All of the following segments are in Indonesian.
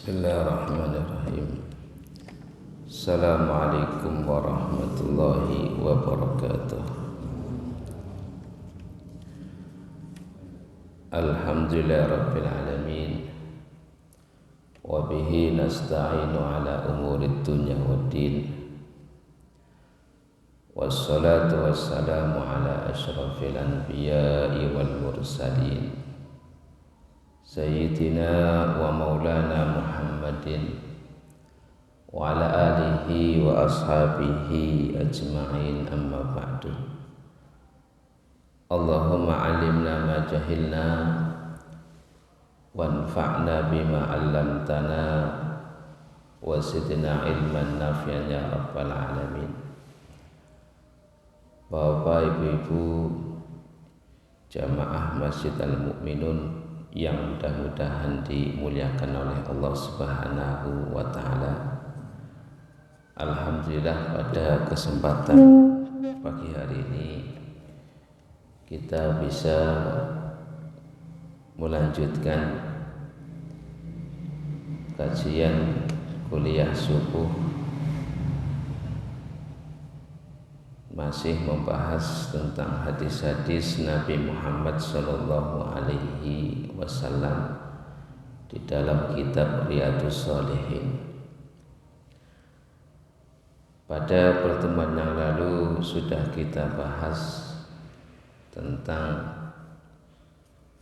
Bismillahirrahmanirrahim. Assalamualaikum warahmatullahi wabarakatuh. Alhamdulillah rabbil alamin. Wa bihi nasta'inu ala umurid dunya waddin. Wassalatu wassalamu ala asyrafil anbiya'i wal mursalin, Sayyidina wa maulana Muhammadin wa ala alihi wa ashabihi ajma'in, amma ba'du. Allahumma alimna ma jahilna wanfa'na bima 'allamtana wa zidna ilman nafi'an ya rabbal alamin. Bapak, ibu-ibu jamaah Masjid Al-Mu'minun yang mudah-mudahan dimuliakan oleh Allah Subhanahu wa ta'ala. Alhamdulillah, pada kesempatan pagi hari ini kita bisa melanjutkan kajian kuliah subuh, masih membahas tentang hadis-hadis Nabi Muhammad sallallahu alaihi wasallam di dalam kitab Riyadhus Shalihin. Pada pertemuan yang lalu sudah kita bahas tentang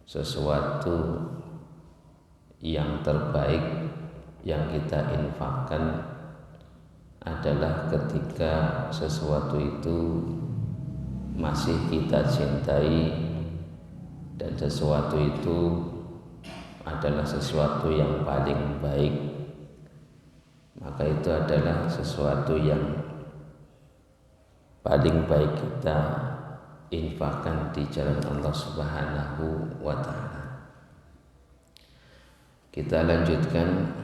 sesuatu yang terbaik yang kita infakkan adalah ketika sesuatu itu masih kita cintai dan sesuatu itu adalah sesuatu yang paling baik, maka itu adalah sesuatu yang paling baik kita infakkan di jalan Allah Subhanahu wa ta'ala. Kita lanjutkan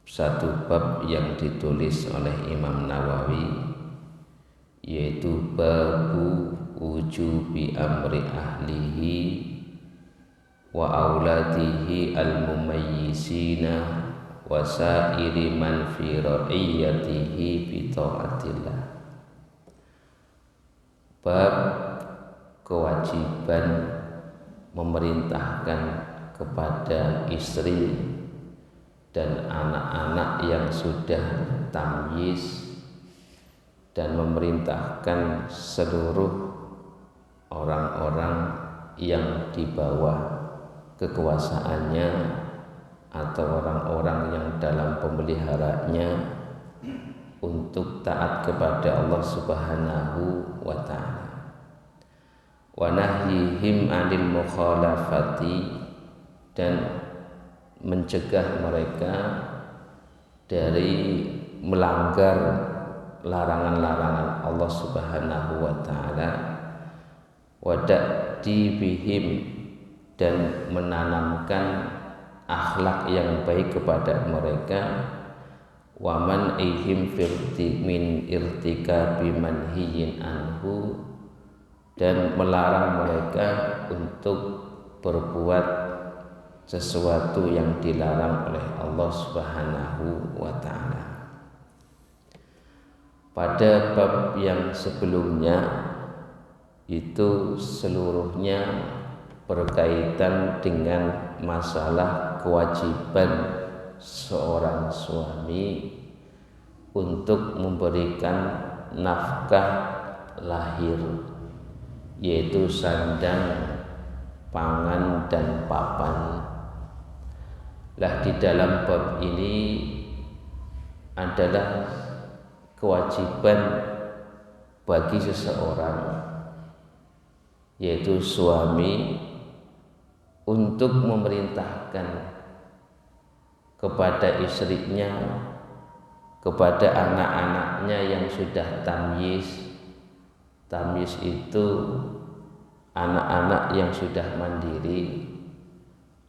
satu bab yang ditulis oleh Imam Nawawi, yaitu babu wujubi amri ahlihi wa auladihi al-mumayyizina wa sa'iri man fi ra'iyatihi bi ta'atillah. Bab kewajiban memerintahkan kepada istri dan anak-anak yang sudah tamyiz, dan memerintahkan seluruh orang-orang yang di bawah kekuasaannya atau orang-orang yang dalam pemeliharaannya untuk taat kepada Allah Subhanahu wa ta'ala, wa nahyihim 'anil mukhalafati, dan mencegah mereka dari melanggar larangan-larangan Allah Subhanahu wa ta'ala, wada'di bihim, dan menanamkan akhlak yang baik kepada mereka, waman ihim firti min irtikabi manhiyin anhu, dan melarang mereka untuk berbuat sesuatu yang dilarang oleh Allah Subhanahu wa ta'ala. Pada bab yang sebelumnya itu seluruhnya berkaitan dengan masalah kewajiban seorang suami untuk memberikan nafkah lahir, yaitu sandang, pangan, dan papan. Lah, di dalam bab ini adalah kewajiban bagi seseorang, yaitu suami, untuk memerintahkan kepada istrinya, kepada anak-anaknya yang sudah tamyiz. Tamyiz itu anak-anak yang sudah mandiri,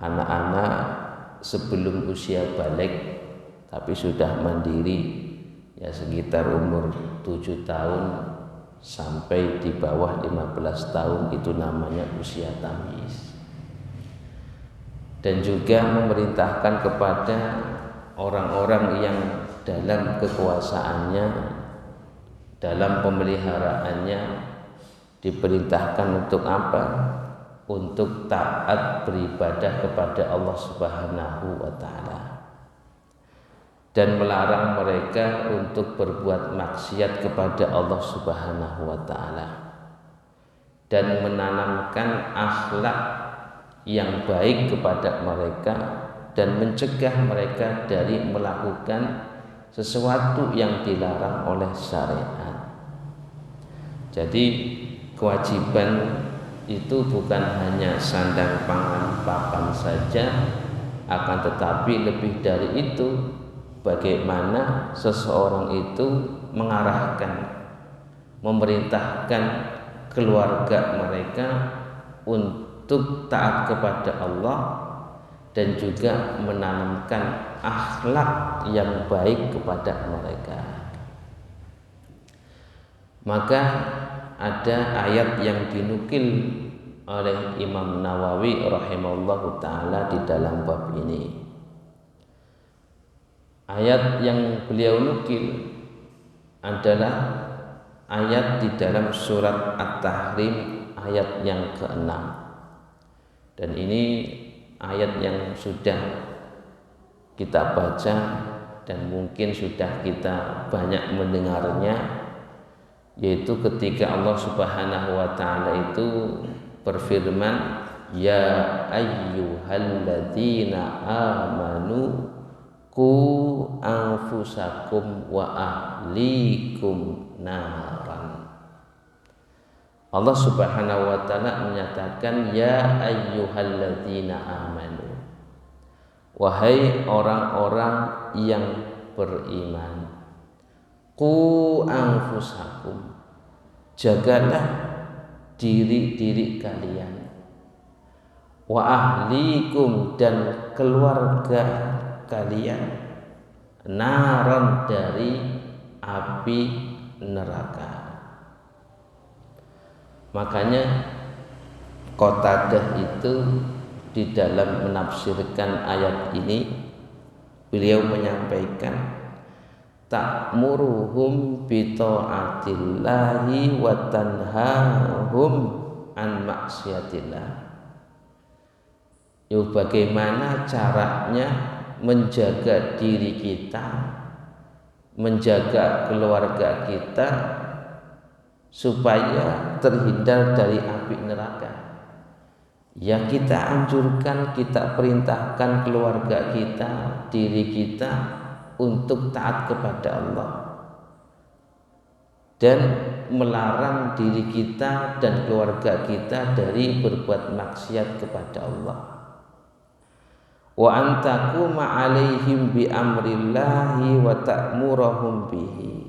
anak-anak sebelum usia balik tapi sudah mandiri, ya sekitar umur 7 tahun sampai di bawah 15 tahun, itu namanya usia tamyiz. dan juga memerintahkan kepada orang-orang yang dalam kekuasaannya, dalam pemeliharaannya, diperintahkan untuk apa? Untuk taat beribadah kepada Allah Subhanahu wa Ta'ala, dan melarang mereka untuk berbuat maksiat kepada Allah Subhanahu wa Ta'ala, dan menanamkan akhlak yang baik kepada mereka, dan mencegah mereka dari melakukan sesuatu yang dilarang oleh syariat. Jadi kewajiban itu bukan hanya sandang pangan papan saja, akan tetapi lebih dari itu, bagaimana seseorang itu mengarahkan, memerintahkan keluarga mereka untuk taat kepada Allah, dan juga menanamkan akhlak yang baik kepada mereka. Maka ada ayat yang dinukil oleh Imam Nawawi rahimahullahu ta'ala di dalam bab ini. Ayat yang beliau nukil adalah ayat di dalam surat At-Tahrim ayat yang ke-6. Dan ini ayat yang sudah kita baca dan mungkin sudah kita banyak mendengarnya, yaitu ketika Allah Subhanahu wa Ta'ala itu berfirman, ya ayyuhalladzina amanu qu anfusakum wa ahlikum naran. Allah Subhanahu wa Ta'ala menyatakan, ya ayyuhalladzina amanu, wahai orang-orang yang beriman, qu anfusakum, jagalah diri-diri kalian, wa ahlikum, dan keluarga kalian, naran, dari api neraka. Makanya Qatadah itu di dalam menafsirkan ayat ini, beliau menyampaikan, ta'muruhum bi ta'atillahi wa tanhahum an maksiatillah. Yuk, bagaimana caranya menjaga diri kita, menjaga keluarga kita supaya terhindar dari api neraka. Ya, kita anjurkan, kita perintahkan keluarga kita, diri kita untuk taat kepada Allah, dan melarang diri kita dan keluarga kita dari berbuat maksiat kepada Allah. Wa antakuma alaihim bi amrillahi wa ta'murahum bihi,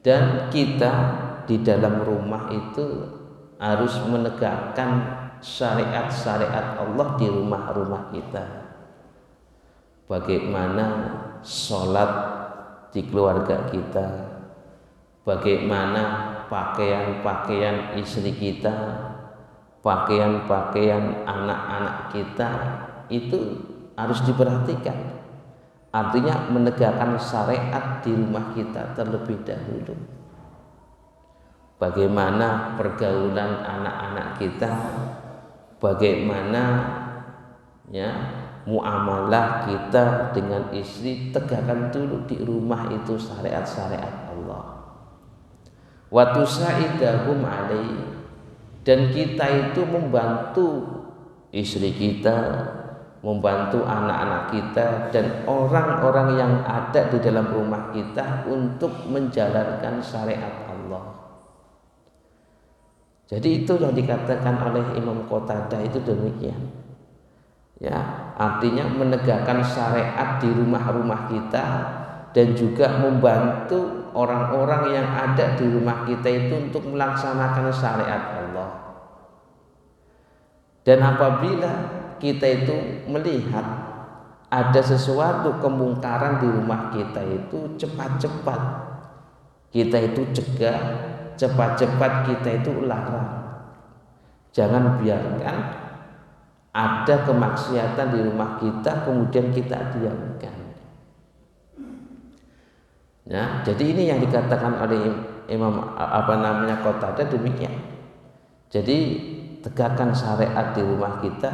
dan kita di dalam rumah itu harus menegakkan syariat-syariat Allah di rumah-rumah kita. Bagaimana sholat di keluarga kita, bagaimana pakaian-pakaian istri kita, pakaian-pakaian anak-anak kita, itu harus diperhatikan. Artinya menegakkan syariat di rumah kita terlebih dahulu. Bagaimana pergaulan anak-anak kita, bagaimana ya muamalah kita dengan istri, tegakkan dulu di rumah itu syariat-syariat Allah. Wa tusaidahum alaihi, dan kita itu membantu istri kita, membantu anak-anak kita dan orang-orang yang ada di dalam rumah kita untuk menjalankan syariat Allah. Jadi itu yang dikatakan oleh Imam Qatadah itu demikian. Ya, artinya menegakkan syariat di rumah-rumah kita dan juga membantu orang-orang yang ada di rumah kita itu untuk melaksanakan syariat Allah. Dan apabila kita itu melihat ada sesuatu kemungkaran di rumah kita itu, cepat-cepat kita itu cegah, cepat-cepat kita itu larang. Jangan biarkan ada kemaksiatan di rumah kita kemudian kita diamkan. Ya, jadi ini yang dikatakan oleh Imam Qatadah demikian. Jadi tegakkan syariat di rumah kita,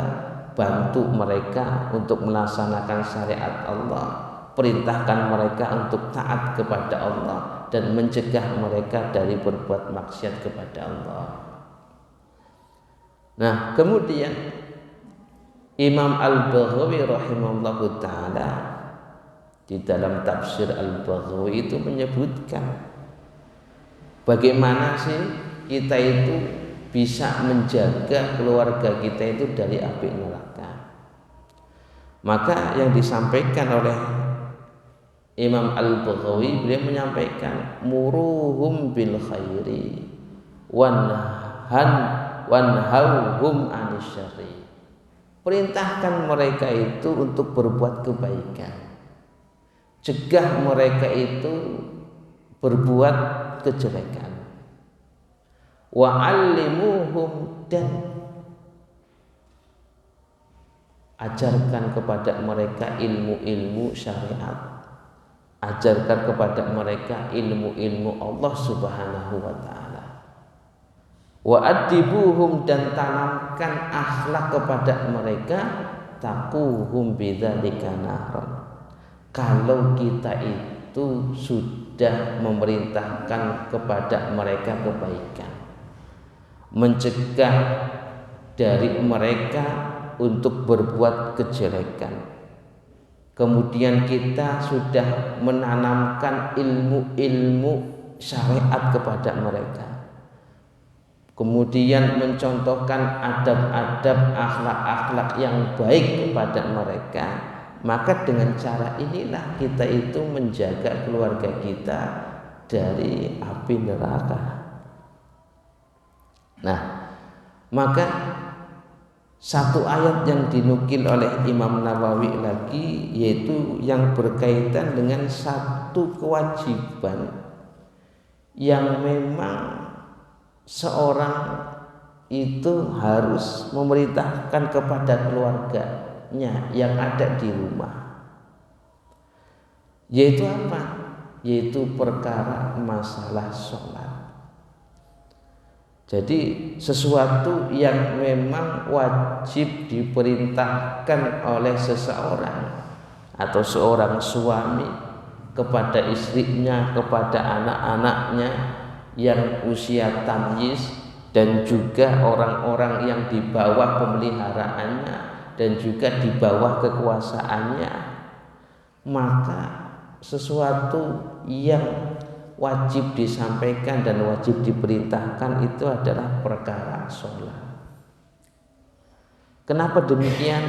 bantu mereka untuk melaksanakan syariat Allah, perintahkan mereka untuk taat kepada Allah dan mencegah mereka dari berbuat maksiat kepada Allah. Nah, kemudian Imam Al-Baghawi rahimahullahu taala di dalam tafsir Al-Baghawi itu menyebutkan bagaimana sih kita itu bisa menjaga keluarga kita itu dari api neraka. Maka yang disampaikan oleh Imam Al-Baghawi, beliau menyampaikan muruhum bil khairi wanhauhum anis syarri. Perintahkan mereka itu untuk berbuat kebaikan, cegah mereka itu berbuat kejelekan. Wa'allimuhum, dan ajarkan kepada mereka ilmu-ilmu syariat, ajarkan kepada mereka ilmu-ilmu Allah Subhanahu wa ta'ala. Wa'adibuhum, dan tanamkan akhlak kepada mereka, taquhum bidzalika nahran. Kalau kita itu sudah memerintahkan kepada mereka kebaikan, mencegah dari mereka untuk berbuat kejelekan, kemudian kita sudah menanamkan ilmu-ilmu syariat kepada mereka, kemudian mencontohkan adab-adab akhlak-akhlak yang baik kepada mereka, maka dengan cara inilah kita itu menjaga keluarga kita dari api neraka. Nah, maka satu ayat yang dinukil oleh Imam Nawawi lagi, yaitu yang berkaitan dengan satu kewajiban yang memang seorang itu harus memerintahkan kepada keluarganya yang ada di rumah. Yaitu apa? Yaitu perkara masalah sholat. Jadi sesuatu yang memang wajib diperintahkan oleh seseorang atau seorang suami kepada istrinya, kepada anak-anaknya yang usia tamyiz, dan juga orang-orang yang di bawah pemeliharaannya dan juga di bawah kekuasaannya, maka sesuatu yang wajib disampaikan dan wajib diperintahkan itu adalah perkara sholat. Kenapa demikian?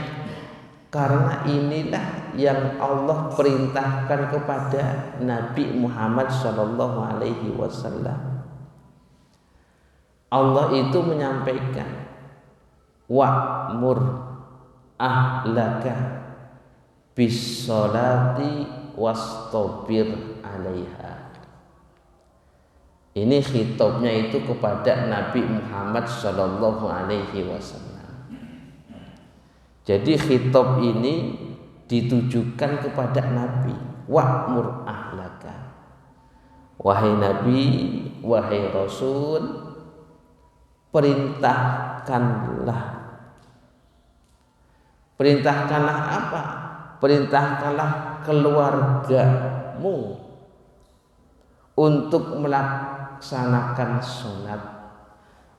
Karena inilah yang Allah perintahkan kepada Nabi Muhammad SAW. Allah itu menyampaikan wa'mur ahlaka bis sholati wastabir 'alaiha. Ini khitabnya itu kepada Nabi Muhammad SAW. Jadi khitab ini ditujukan kepada Nabi. Wa'mur ahlaka, wahai Nabi, wahai Rasul, perintahkanlah. Perintahkanlah apa? Perintahkanlah keluargamu untuk melaksanakan sholat.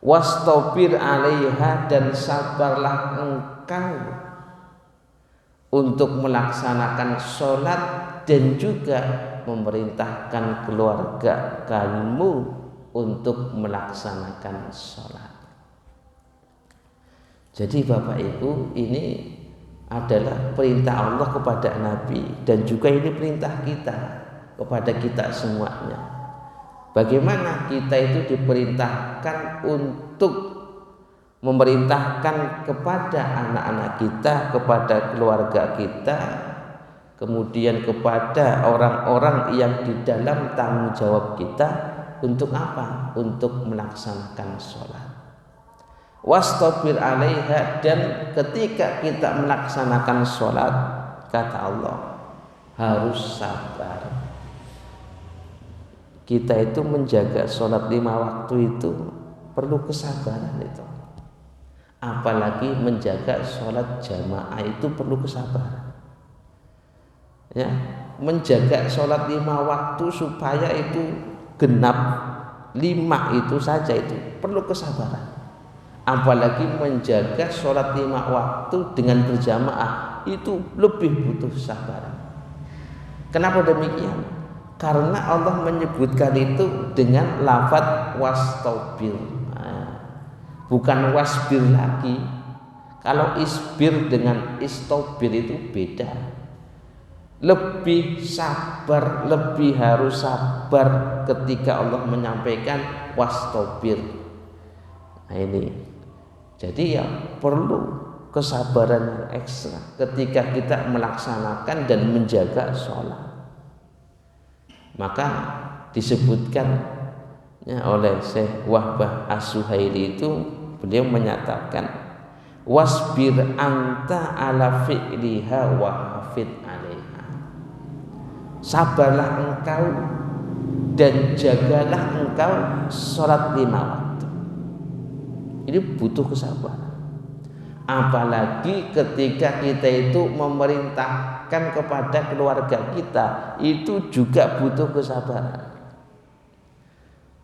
Wastabir 'alaiha, dan sabarlah engkau untuk melaksanakan sholat dan juga memerintahkan keluarga kamu untuk melaksanakan sholat. Jadi Bapak Ibu, ini adalah perintah Allah kepada Nabi, dan juga ini perintah kita kepada kita semuanya. Bagaimana kita itu diperintahkan untuk memerintahkan kepada anak-anak kita, kepada keluarga kita, kemudian kepada orang-orang yang di dalam tanggung jawab kita, untuk apa? Untuk melaksanakan sholat. wastabir 'alaiha, dan ketika kita melaksanakan sholat, kata Allah, harus sabar. Kita itu menjaga sholat 5 waktu itu perlu kesabaran itu. Apalagi menjaga sholat jamaah itu perlu kesabaran. Ya, menjaga sholat 5 waktu supaya itu genap 5 itu saja itu perlu kesabaran. Apalagi menjaga sholat 5 waktu dengan berjamaah itu lebih butuh kesabaran. Kenapa demikian? Karena Allah menyebutkan itu dengan lafaz wastabir. Bukan wasbir lagi. Kalau isbir dengan istobir itu beda. Lebih sabar, lebih harus sabar ketika Allah menyampaikan wastabir. Nah ini, jadi ya perlu kesabaran yang ekstra ketika kita melaksanakan dan menjaga sholat. Maka disebutkan oleh Syekh Wahbah As-Suhaili itu, beliau menyatakan wasbir anta ala fi'liha wa hafid 'alaiha. Sabarlah engkau dan jagalah engkau sholat 5 waktu. Ini butuh kesabaran. Apalagi ketika kita itu memerintahkan kepada keluarga kita, itu juga butuh kesabaran.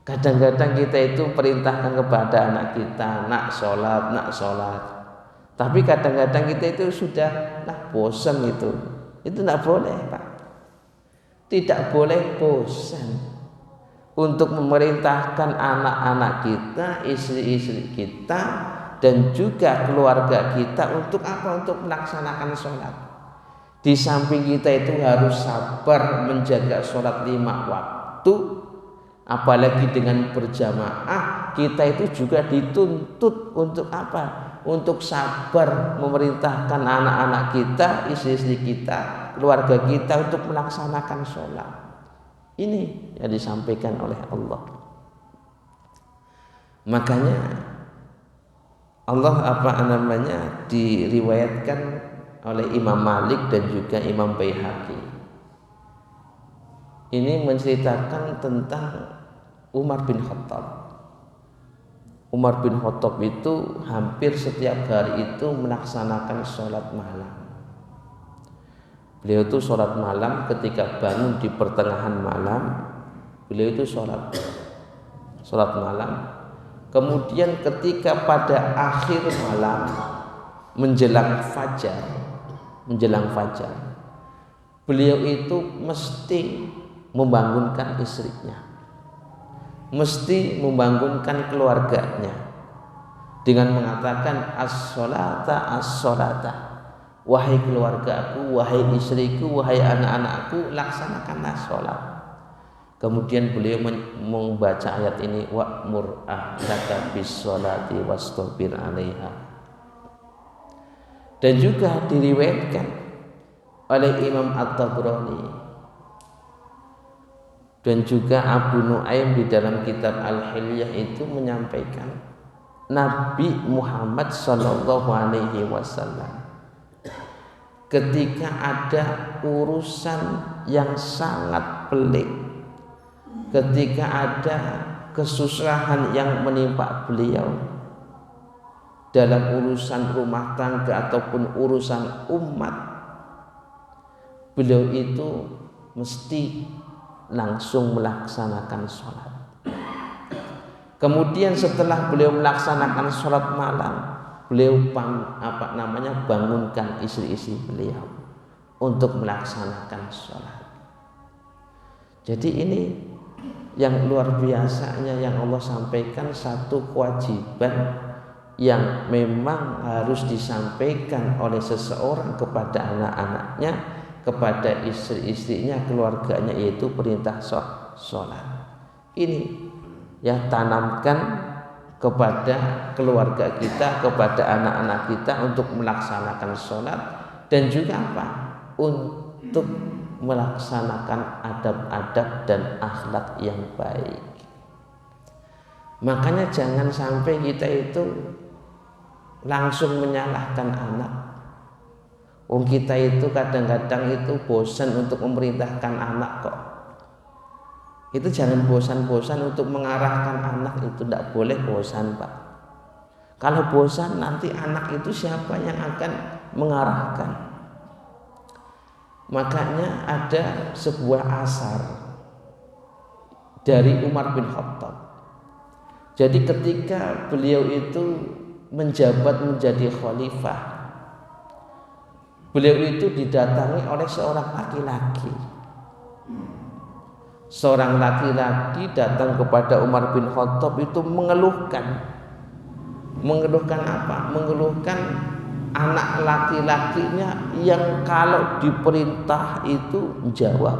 Kadang-kadang kita itu perintahkan kepada anak kita, nak sholat. Tapi kadang-kadang kita itu sudah bosan itu tidak boleh, Pak. Tidak boleh bosan untuk memerintahkan anak-anak kita, istri-istri kita, dan juga keluarga kita untuk apa? Untuk melaksanakan sholat. Di samping kita itu harus sabar menjaga sholat 5 waktu. Apalagi dengan berjamaah, kita itu juga dituntut untuk apa? Untuk sabar memerintahkan anak-anak kita, istri-istri kita, keluarga kita untuk melaksanakan sholat. Ini yang disampaikan oleh Allah. Makanya Allah diriwayatkan oleh Imam Malik dan juga Imam Baihaqi. Ini menceritakan tentang Umar bin Khattab. Umar bin Khattab itu hampir setiap hari itu melaksanakan sholat malam. Beliau itu sholat malam, ketika bangun di pertengahan malam, beliau itu sholat malam. Kemudian ketika pada akhir malam menjelang fajar, beliau itu mesti membangunkan istrinya, mesti membangunkan keluarganya dengan mengatakan as-sholata, as-sholata, wahai keluargaku, wahai istriku, wahai anak-anakku, laksanakanlah sholat. Kemudian beliau membaca ayat ini, wa'mur ahlaka bis-sholati wastabir 'alaiha. Dan juga diriwayatkan oleh Imam At-Tabrani dan juga Abu Nuaim di dalam kitab Al-Hilyah itu menyampaikan Nabi Muhammad sallallahu alaihi wasallam ketika ada urusan yang sangat pelik, ketika ada kesusahan yang menimpa beliau dalam urusan rumah tangga ataupun urusan umat, beliau itu mesti langsung melaksanakan sholat. Kemudian setelah beliau melaksanakan sholat malam, beliau bangunkan istri-istri beliau untuk melaksanakan sholat. Jadi ini yang luar biasanya yang Allah sampaikan, satu kewajiban yang memang harus disampaikan oleh seseorang kepada anak-anaknya, kepada istri-istrinya, keluarganya, yaitu perintah sholat. Ini ya, tanamkan kepada keluarga kita, kepada anak-anak kita untuk melaksanakan sholat, dan juga apa? Untuk melaksanakan adab-adab dan akhlak yang baik. Makanya jangan sampai kita itu langsung menyalahkan anak. Wong kita itu kadang-kadang itu bosan untuk memerintahkan anak kok. Itu jangan bosan-bosan untuk mengarahkan anak, itu tidak boleh bosan Pak. Kalau bosan nanti anak itu siapa yang akan mengarahkan? Makanya ada sebuah asar dari Umar bin Khattab. Jadi ketika beliau itu menjabat menjadi khalifah, beliau itu didatangi oleh seorang laki-laki. Seorang laki-laki datang kepada Umar bin Khattab itu mengeluhkan apa? Mengeluhkan anak laki-lakinya yang kalau diperintah itu jawab,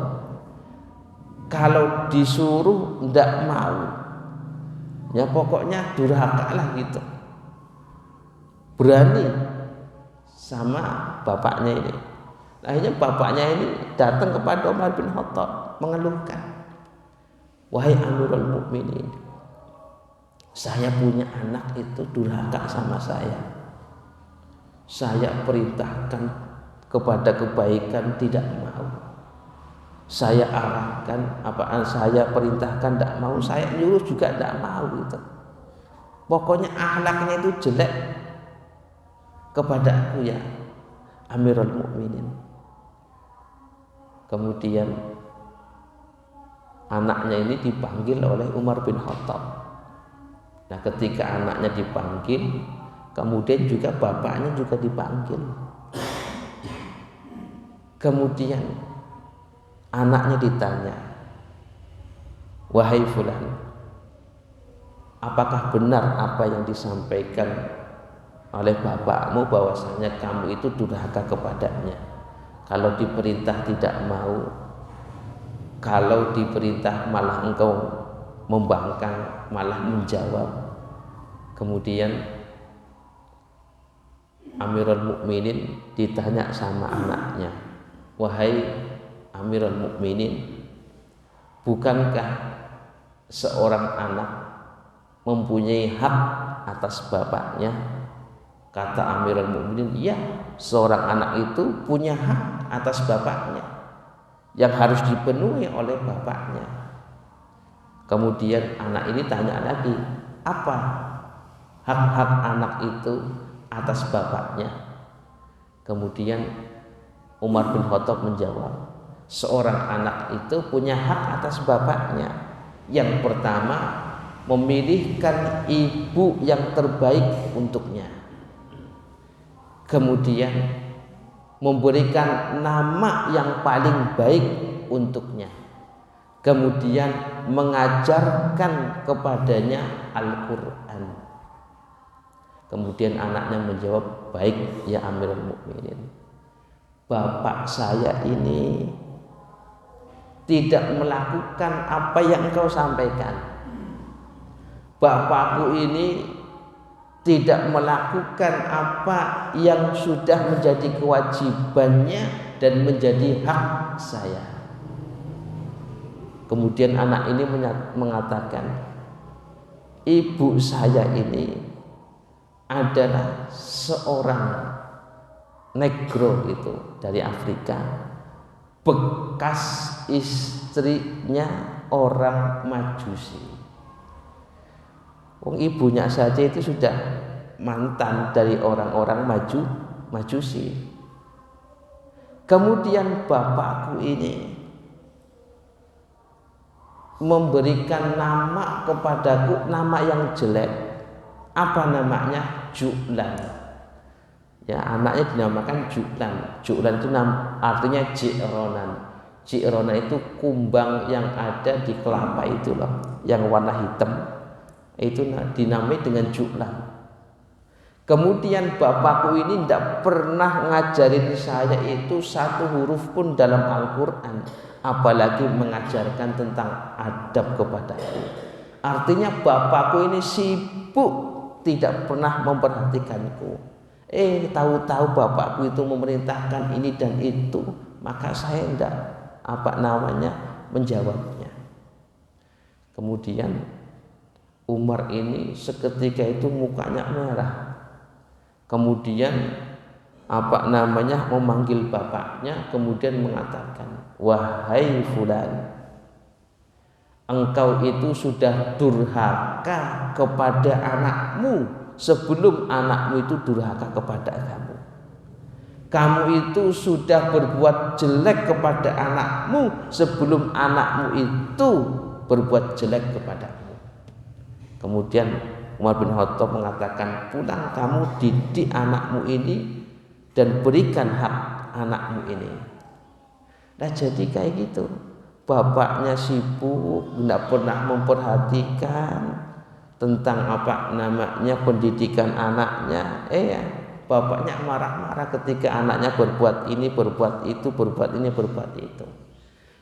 kalau disuruh tidak mau. Ya pokoknya durhaka lah gitu. Berani sama bapaknya ini. Akhirnya bapaknya ini datang kepada Umar bin Khattab mengeluhkan, wahai Amirul Mukminin, saya punya anak itu durhaka sama saya. Saya perintahkan kepada kebaikan tidak mau. Saya arahkan saya perintahkan tidak mau, saya nyuruh juga tidak mau gitu. Pokoknya akhlaknya itu jelek kepada aku ya Amirul Mukminin. Kemudian anaknya ini dipanggil oleh Umar bin Khattab. Nah, ketika anaknya dipanggil, kemudian juga bapaknya juga dipanggil. Kemudian anaknya ditanya, wahai fulan, apakah benar apa yang disampaikan oleh bapakmu bahwasanya kamu itu durhaka kepadanya? Kalau diperintah tidak mau, kalau diperintah malah engkau membangkang, malah menjawab. Kemudian Amirul Mukminin ditanya sama anaknya, wahai Amirul Mukminin, bukankah seorang anak mempunyai hak atas bapaknya? Kata Amirul Mukminin, iya, seorang anak itu punya hak atas bapaknya yang harus dipenuhi oleh bapaknya. Kemudian anak ini tanya lagi, apa hak-hak anak itu atas bapaknya? Kemudian Umar bin Khattab menjawab, seorang anak itu punya hak atas bapaknya. Yang pertama, memilihkan ibu yang terbaik untuknya. Kemudian memberikan nama yang paling baik untuknya. Kemudian mengajarkan kepadanya Al-Quran. Kemudian anaknya menjawab, baik ya Amirul Mukminin, bapak saya ini tidak melakukan apa yang engkau sampaikan. Bapakku ini tidak melakukan apa yang sudah menjadi kewajibannya dan menjadi hak saya. Kemudian anak ini mengatakan, ibu saya ini adalah seorang negro itu dari Afrika, bekas istrinya orang Majusi. Ibunya saja itu sudah mantan dari orang-orang Majusi. Kemudian bapakku ini memberikan nama kepadaku, nama yang jelek. Apa namanya? Ju'lan. Ya, anaknya dinamakan Ju'lan. Ju'lan itu artinya ji'ronan. Ji'ronan itu kumbang yang ada di kelapa itu loh, yang warna hitam. Itu dinamai dengan Ju'lan. Kemudian bapakku ini tidak pernah ngajarin saya itu satu huruf pun dalam Al-Quran, apalagi mengajarkan tentang adab kepadaku. Artinya bapakku ini sibuk, tidak pernah memperhatikanku. Tahu-tahu bapakku itu memerintahkan ini dan itu, maka saya tidak menjawabnya. Kemudian Umar ini seketika itu mukanya merah. kemudian memanggil bapaknya, kemudian mengatakan, wahai fulan, engkau itu sudah durhaka kepada anakmu sebelum anakmu itu durhaka kepada kamu. Kamu itu sudah berbuat jelek kepada anakmu sebelum anakmu itu berbuat jelek kepadamu. Kemudian Umar bin Khattab mengatakan, pulang kamu didik anakmu ini dan berikan hak anakmu ini. Nah jadi kayak gitu, bapaknya sibuk, tidak pernah memperhatikan tentang pendidikan anaknya. Bapaknya marah-marah ketika anaknya berbuat ini, berbuat itu, berbuat ini, berbuat itu.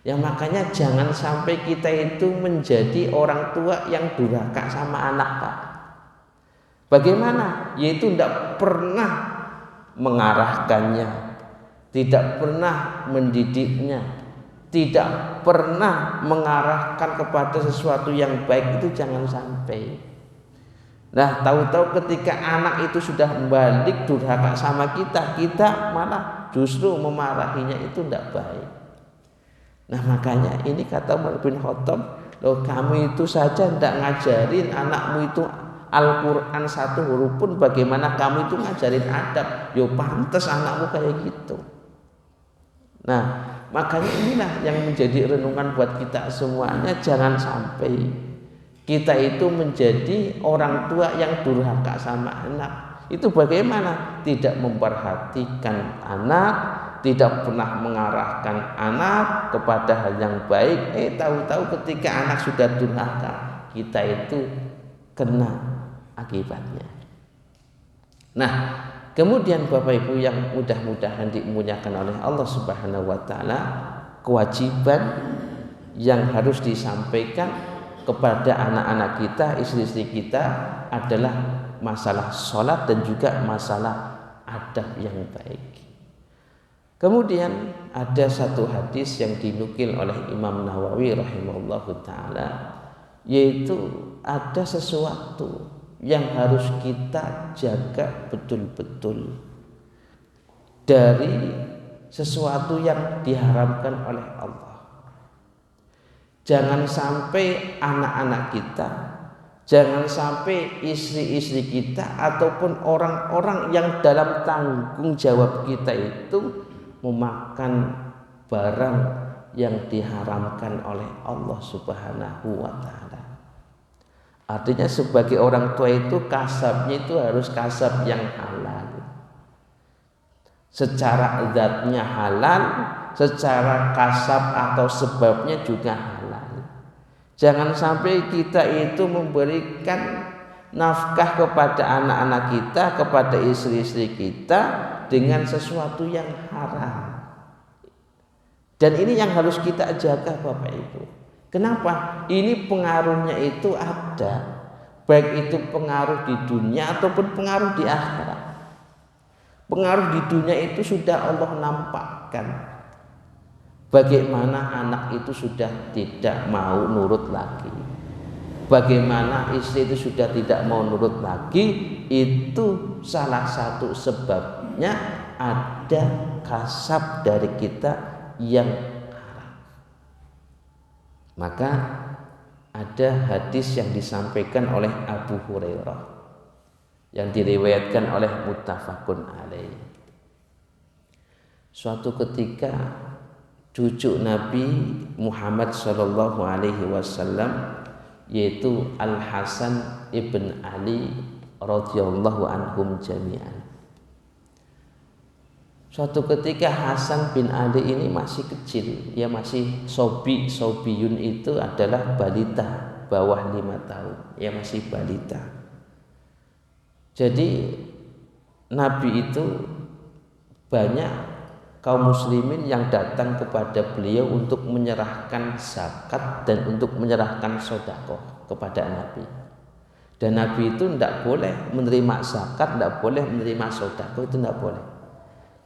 Ya makanya jangan sampai kita itu menjadi orang tua yang durhaka sama anak, Pak. Bagaimana? Yaitu tidak pernah mengarahkannya, tidak pernah mendidiknya, tidak pernah mengarahkan kepada sesuatu yang baik, itu jangan sampai. Nah, tahu-tahu ketika anak itu sudah balik durhaka sama kita malah justru memarahinya, itu tidak baik. Nah makanya ini kata Umar bin Khattab, loh kamu itu saja tidak ngajarin anakmu itu Al-Quran satu huruf pun, bagaimana kamu itu ngajarin adab? Yo pantas anakmu kayak gitu. Nah makanya inilah yang menjadi renungan buat kita semuanya. Jangan sampai kita itu menjadi orang tua yang durhaka sama anak. Itu bagaimana? Tidak memperhatikan anak, tidak pernah mengarahkan anak kepada hal yang baik. Tahu-tahu ketika anak sudah durhaka, kita itu kena akibatnya. Nah, kemudian Bapak Ibu yang mudah-mudahan dimuliakan oleh Allah Subhanahu wa taala, kewajiban yang harus disampaikan kepada anak-anak kita, istri-istri kita adalah masalah sholat dan juga masalah adab yang baik. Kemudian ada satu hadis yang dinukil oleh Imam Nawawi rahimahullahu ta'ala, yaitu ada sesuatu yang harus kita jaga betul-betul dari sesuatu yang diharamkan oleh Allah. Jangan sampai anak-anak kita, jangan sampai istri-istri kita ataupun orang-orang yang dalam tanggung jawab kita itu memakan barang yang diharamkan oleh Allah Subhanahu wa taala. Artinya sebagai orang tua itu kasabnya itu harus kasab yang halal. Secara zatnya halal, secara kasab atau sebabnya juga halal. Jangan sampai kita itu memberikan nafkah kepada anak-anak kita, kepada istri-istri kita dengan sesuatu yang haram. Dan ini yang harus kita jaga Bapak Ibu. Kenapa? Ini pengaruhnya itu ada, baik itu pengaruh di dunia ataupun pengaruh di akhirat. Pengaruh di dunia itu sudah Allah nampakkan. Bagaimana anak itu sudah tidak mau nurut lagi, bagaimana istri itu sudah tidak mau nurut lagi, itu salah satu sebabnya ada kasab dari kita yang haram. Maka ada hadis yang disampaikan oleh Abu Hurairah yang diriwayatkan oleh muttafaqun alaih. Suatu ketika cucu Nabi Muhammad sallallahu alaihi wasallam, yaitu Al Hasan ibn Ali radhiyallahu anhum jami'an. Suatu ketika Hasan bin Ali ini masih kecil, dia masih sobiyun itu adalah balita bawah 5 tahun, dia masih balita. Jadi Nabi itu banyak kaum muslimin yang datang kepada beliau untuk menyerahkan zakat dan untuk menyerahkan sedekah kepada Nabi. Dan Nabi itu tidak boleh menerima zakat, tidak boleh menerima sedekah, itu tidak boleh.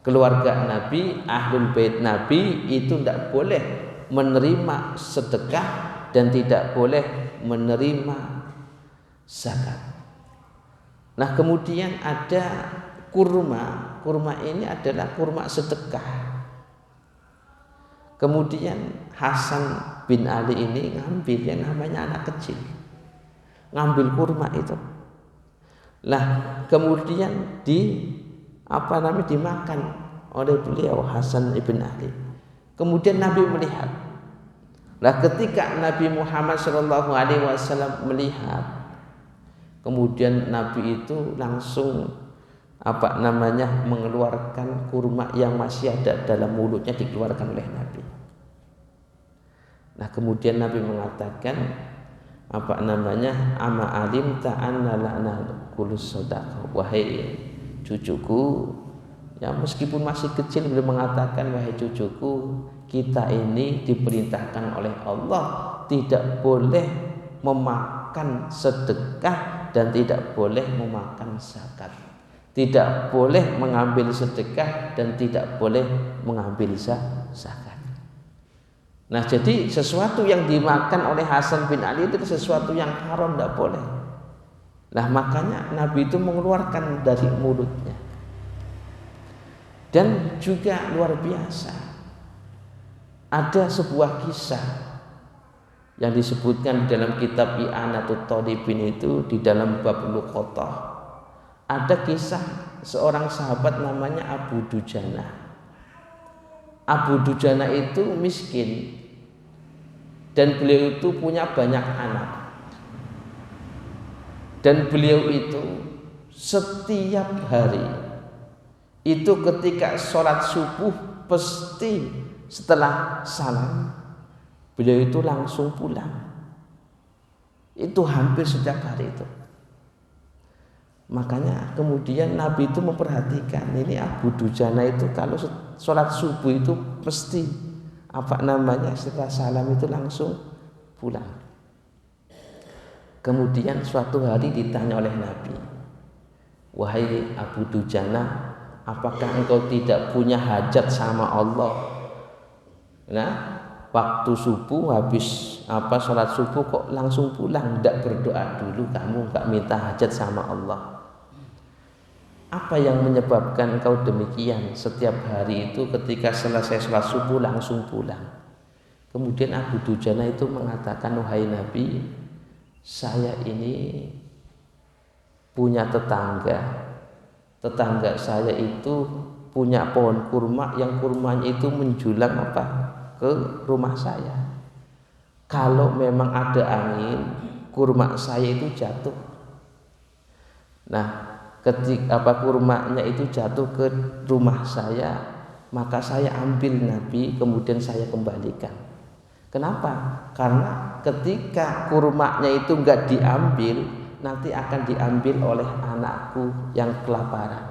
Keluarga Nabi, ahlul bait Nabi itu tidak boleh menerima sedekah dan tidak boleh menerima zakat. Nah kemudian ada kurma ini adalah kurma sedekah. Kemudian Hasan bin Ali ini ngambil yang namanya anak kecil, ngambil kurma itu. Lah kemudian dimakan oleh beliau Hasan ibn Ali. Kemudian Nabi melihat. Lah ketika Nabi Muhammad SAW melihat, kemudian Nabi itu langsung mengeluarkan kurma yang masih ada dalam mulutnya, dikeluarkan oleh Nabi. Nah kemudian Nabi mengatakan ama alim ta'anna la'na kulus sodaqah, wahai cucuku, ya meskipun masih kecil beliau mengatakan, wahai cucuku, kita ini diperintahkan oleh Allah tidak boleh memakan sedekah dan tidak boleh memakan zakat, tidak boleh mengambil sedekah dan tidak boleh mengambil zakat. Nah jadi sesuatu yang dimakan oleh Hasan bin Ali itu sesuatu yang haram, tidak boleh. Nah makanya Nabi itu mengeluarkan dari mulutnya. Dan juga luar biasa, ada sebuah kisah yang disebutkan di dalam kitab I'anatut Talibin itu, di dalam bab Luqatah. Ada kisah seorang sahabat namanya Abu Dujana. Abu Dujana itu miskin dan beliau itu punya banyak anak. Dan beliau itu setiap hari itu ketika sholat subuh pasti setelah salam beliau itu langsung pulang. Itu hampir setiap hari itu. Makanya kemudian Nabi itu memperhatikan, ini Abu Dujana itu kalau sholat subuh itu pasti setelah salam itu langsung pulang. Kemudian suatu hari ditanya oleh Nabi, wahai Abu Dujana, apakah engkau tidak punya hajat sama Allah? Nah, waktu subuh habis sholat subuh kok langsung pulang, tidak berdoa dulu, kamu nggak minta hajat sama Allah? Apa yang menyebabkan engkau demikian setiap hari itu ketika selesai sholat subuh langsung pulang? Kemudian Abu Dujana itu mengatakan, wahai Nabi, saya ini punya tetangga saya itu punya pohon kurma yang kurmanya itu menjulang ke rumah saya. Kalau memang ada angin, kurma saya itu jatuh. Nah, ketika kurmanya itu jatuh ke rumah saya, maka saya ambil Nabi, kemudian saya kembalikan. Kenapa? Karena ketika kurmanya itu enggak diambil, nanti akan diambil oleh anakku yang kelaparan.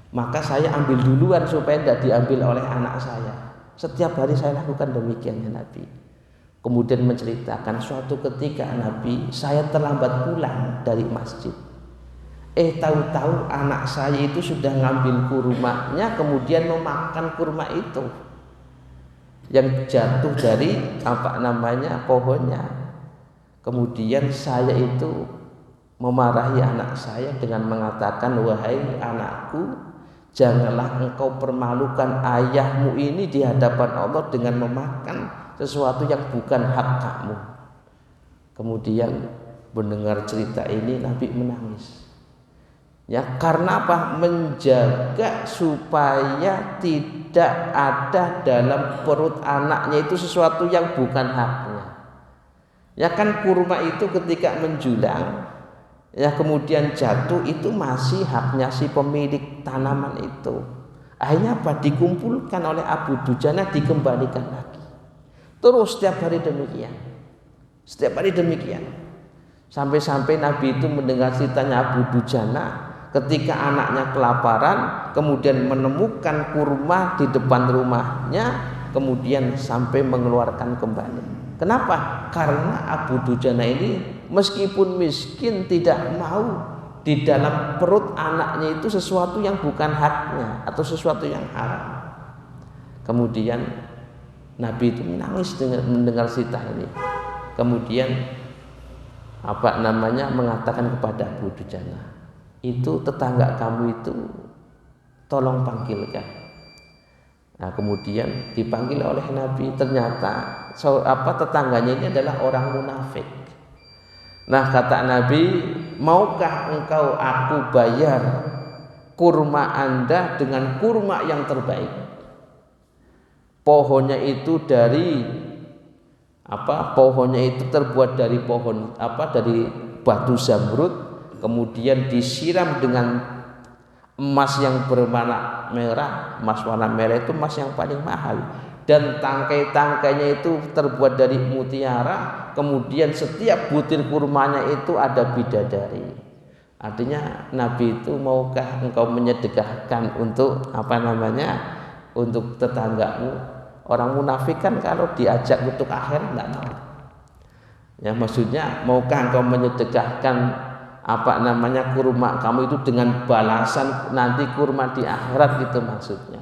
Maka saya ambil duluan supaya tidak diambil oleh anak saya. Setiap hari saya lakukan demikian ya Nabi. Kemudian menceritakan suatu ketika Nabi, saya terlambat pulang dari masjid. Tahu-tahu anak saya itu sudah ngambil kurmanya, kemudian memakan kurma itu yang jatuh dari pohonnya. Kemudian saya itu memarahi anak saya dengan mengatakan, wahai anakku, janganlah engkau permalukan ayahmu ini di hadapan Allah dengan memakan sesuatu yang bukan hak kamu. Kemudian mendengar cerita ini Nabi menangis. Ya, karena apa? Menjaga supaya tidak ada dalam perut anaknya itu sesuatu yang bukan haknya. Ya kan, kurma itu ketika menjulang, ya kemudian jatuh, itu masih haknya si pemilik tanaman itu. Akhirnya apa? Dikumpulkan oleh Abu Dujana, dikembalikan lagi. Terus setiap hari demikian. Sampai-sampai Nabi itu mendengar ceritanya Abu Dujana ketika anaknya kelaparan, kemudian menemukan kurma di depan rumahnya, kemudian sampai mengeluarkan kembali. Kenapa? Karena Abu Dujana ini meskipun miskin tidak mau di dalam perut anaknya itu sesuatu yang bukan haknya atau sesuatu yang haram. Kemudian Nabi itu menangis dengan mendengar cerita ini. Kemudian mengatakan kepada Abu Dujana, itu tetangga kamu itu tolong panggilkan. Nah, kemudian dipanggil oleh Nabi, ternyata tetangganya ini adalah orang munafik. Nah, kata Nabi, maukah engkau aku bayar kurma Anda dengan kurma yang terbaik? Pohonnya itu pohonnya itu terbuat dari dari batu zamrud, kemudian disiram dengan emas yang berwarna merah. Emas warna merah itu emas yang paling mahal, dan tangkai-tangkainya itu terbuat dari mutiara. Kemudian setiap butir kurmanya itu ada bidadari. Artinya Nabi itu, maukah engkau menyedekahkan untuk untuk tetanggamu? Orang munafik kan kalau diajak untuk akhirat enggak mau. Ya, maksudnya maukah engkau menyedekahkan kurma kamu itu dengan balasan nanti kurma di akhirat, gitu maksudnya.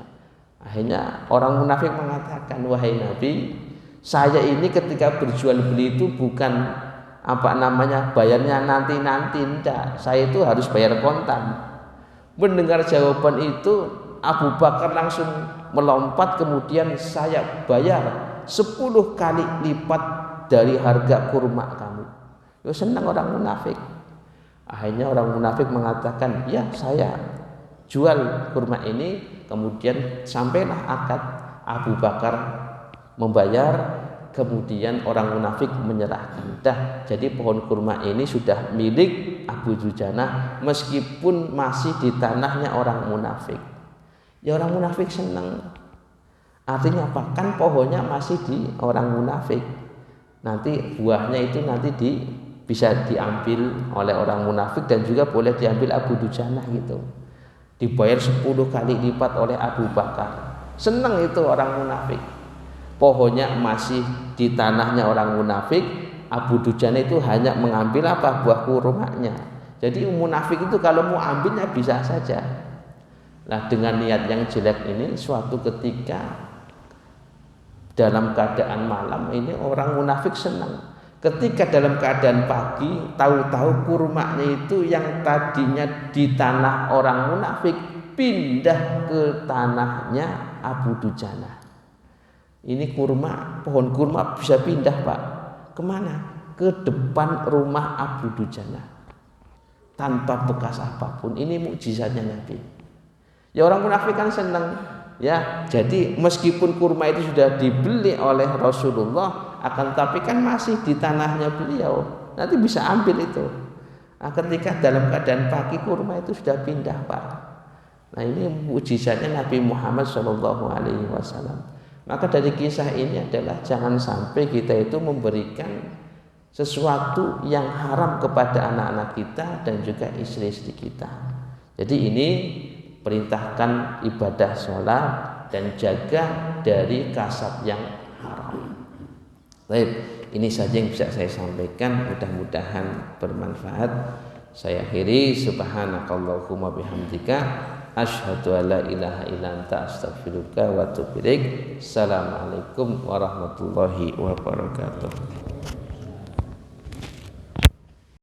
Akhirnya orang munafik mengatakan, wahai Nabi, saya ini ketika berjual beli itu bukan bayarnya nanti enggak, saya itu harus bayar kontan. Mendengar jawaban itu, Abu Bakar langsung melompat, kemudian saya bayar 10 kali lipat dari harga kurma kamu. Ya, senang orang munafik. Akhirnya orang munafik mengatakan, ya saya jual kurma ini. Kemudian sampailah akad, Abu Bakar membayar, kemudian orang munafik menyerahkan. Jadi pohon kurma ini sudah milik Abu Dujana meskipun masih di tanahnya orang munafik. Ya, orang munafik senang. Artinya apa? Kan pohonnya masih di orang munafik. Nanti buahnya itu bisa diambil oleh orang munafik, dan juga boleh diambil Abu Dujana gitu. Dibayar 10 kali lipat oleh Abu Bakar. Senang itu orang munafik. Pohonnya masih di tanahnya orang munafik, Abu Dujana itu hanya mengambil buah kurmanya. Jadi munafik itu kalau mau ambilnya bisa saja. Nah, dengan niat yang jelek ini, suatu ketika dalam keadaan malam ini orang munafik senang. Ketika dalam keadaan pagi, tahu-tahu kurmanya itu yang tadinya di tanah orang munafik pindah ke tanahnya Abu Dujana. Ini pohon kurma bisa pindah, Pak. Kemana? Ke depan rumah Abu Dujana, tanpa bekas apapun. Ini mukjizatnya Nabi. Ya, orang munafik kan senang. Ya, jadi meskipun kurma itu sudah dibeli oleh Rasulullah, akan tapi kan masih di tanahnya beliau, nanti bisa ambil itu. Nah, ketika dalam keadaan pagi kurma itu sudah pindah, Pak. Nah, ini mukjizatnya Nabi Muhammad SAW. Maka dari kisah ini adalah jangan sampai kita itu memberikan sesuatu yang haram kepada anak-anak kita dan juga istri-istri kita. Jadi ini perintahkan ibadah sholat dan jaga dari kasab yang haram. Baik, ini saja yang bisa saya sampaikan, mudah-mudahan bermanfaat. Saya akhiri, subhanakallahumma bihamdika asyhadu alla ilaha illa anta astaghfiruka wa atubu ilaik. Assalamualaikum warahmatullahi wabarakatuh.